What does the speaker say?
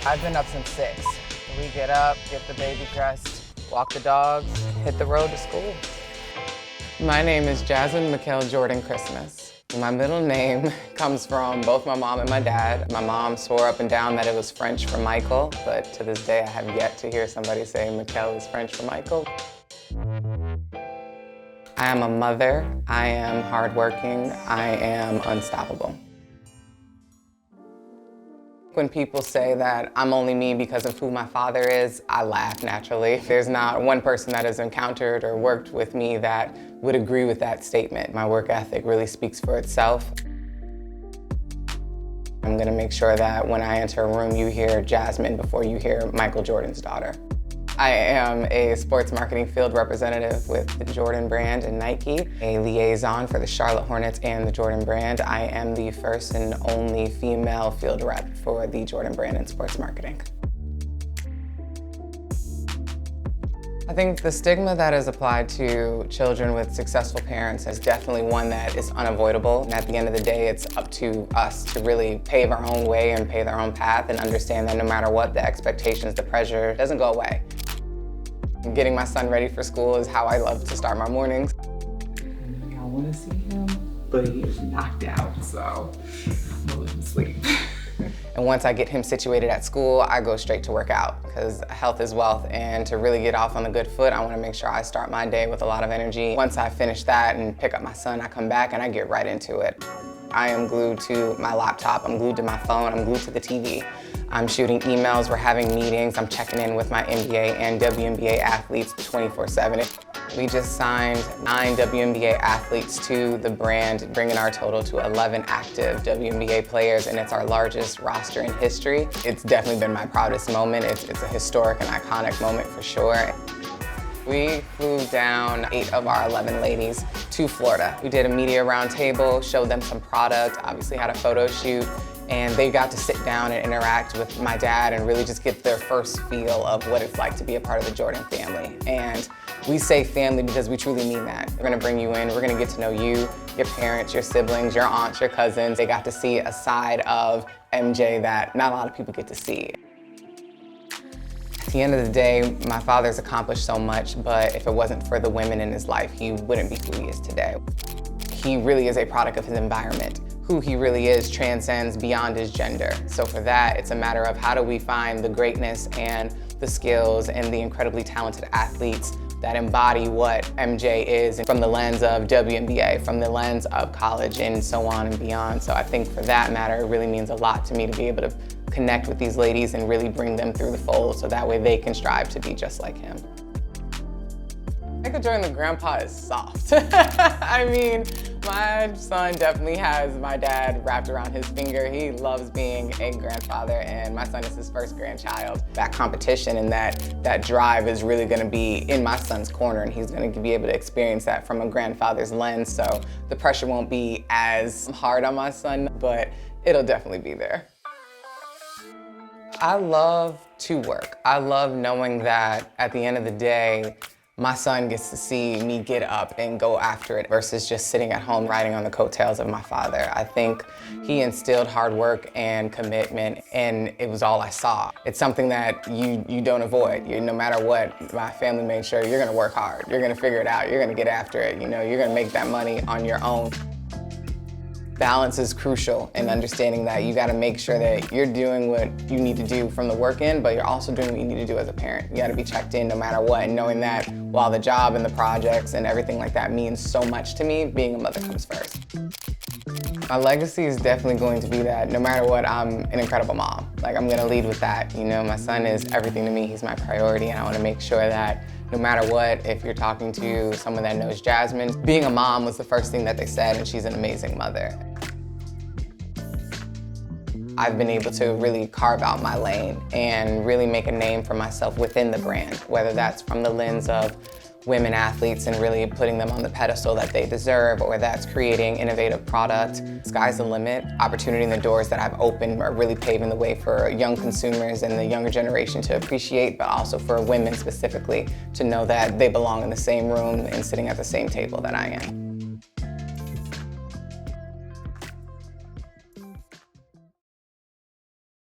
I've been up since 6. We get up, get the baby dressed, walk the dogs, hit the road to school. My name is Jasmine Jordan Christmas. My middle name comes from both my mom and my dad. My mom swore up and down that it was French for Michael, but to this day I have yet to hear somebody say Mikel is French for Michael. I am a mother, I am hardworking, I am unstoppable. When people say that I'm only me because of who my father is, I laugh naturally. There's not one person that has encountered or worked with me that would agree with that statement. My work ethic really speaks for itself. I'm gonna make sure that when I enter a room, you hear Jasmine before you hear Michael Jordan's daughter. I am a sports marketing field representative with the Jordan brand and Nike, a liaison for the Charlotte Hornets and the Jordan brand. I am the first and only female field rep for the Jordan brand in sports marketing. I think the stigma that is applied to children with successful parents is definitely one that is unavoidable. And at the end of the day, it's up to us to really pave our own way and pave our own path and understand that no matter what, the expectations, the pressure doesn't go away. Getting my son ready for school is how I love to start my mornings. I want to see him, but he is knocked out, so I'm gonna let him sleep. And once I get him situated at school, I go straight to work out because health is wealth, and to really get off on a good foot, I want to make sure I start my day with a lot of energy. Once I finish that and pick up my son, I come back and I get right into it. I am glued to my laptop, I'm glued to my phone, I'm glued to the TV. I'm shooting emails, we're having meetings, I'm checking in with my NBA and WNBA athletes 24/7. We just signed 9 WNBA athletes to the brand, bringing our total to 11 active WNBA players, and it's our largest roster in history. It's definitely been my proudest moment. It's a historic and iconic moment for sure. We flew down 8 of our 11 ladies to Florida. We did a media roundtable, showed them some product, obviously had a photo shoot, and they got to sit down and interact with my dad and really just get their first feel of what it's like to be a part of the Jordan family. And we say family because we truly mean that. We're gonna bring you in, we're gonna get to know you, your parents, your siblings, your aunts, your cousins. They got to see a side of MJ that not a lot of people get to see. At the end of the day, my father's accomplished so much, but if it wasn't for the women in his life, he wouldn't be who he is today. He really is a product of his environment. Who he really is transcends beyond his gender. So for that, it's a matter of how do we find the greatness and the skills and the incredibly talented athletes that embody what MJ is from the lens of WNBA, from the lens of college and so on and beyond. So I think for that matter, it really means a lot to me to be able to connect with these ladies and really bring them through the fold so that way they can strive to be just like him. Michael Jordan, the grandpa, is soft. I mean, my son definitely has my dad wrapped around his finger. He loves being a grandfather, and my son is his first grandchild. That competition and that drive is really gonna be in my son's corner, and he's gonna be able to experience that from a grandfather's lens, so the pressure won't be as hard on my son, but it'll definitely be there. I love to work. I love knowing that at the end of the day, my son gets to see me get up and go after it versus just sitting at home riding on the coattails of my father. I think he instilled hard work and commitment, and it was all I saw. It's something that you don't avoid. No matter what, my family made sure you're gonna work hard, you're gonna figure it out, you're gonna get after it, you're gonna make that money on your own. Balance is crucial in understanding that you gotta make sure that you're doing what you need to do from the work end, but you're also doing what you need to do as a parent. You gotta be checked in no matter what, and knowing that while the job and the projects and everything like that means so much to me, being a mother comes first. My legacy is definitely going to be that no matter what, I'm an incredible mom. I'm gonna lead with that. My son is everything to me, he's my priority, and I wanna make sure that no matter what, if you're talking to someone that knows Jasmine, being a mom was the first thing that they said, and she's an amazing mother. I've been able to really carve out my lane and really make a name for myself within the brand, whether that's from the lens of women athletes and really putting them on the pedestal that they deserve, or that's creating innovative product. Sky's the limit. Opportunity in the doors that I've opened are really paving the way for young consumers and the younger generation to appreciate, but also for women specifically to know that they belong in the same room and sitting at the same table that I am.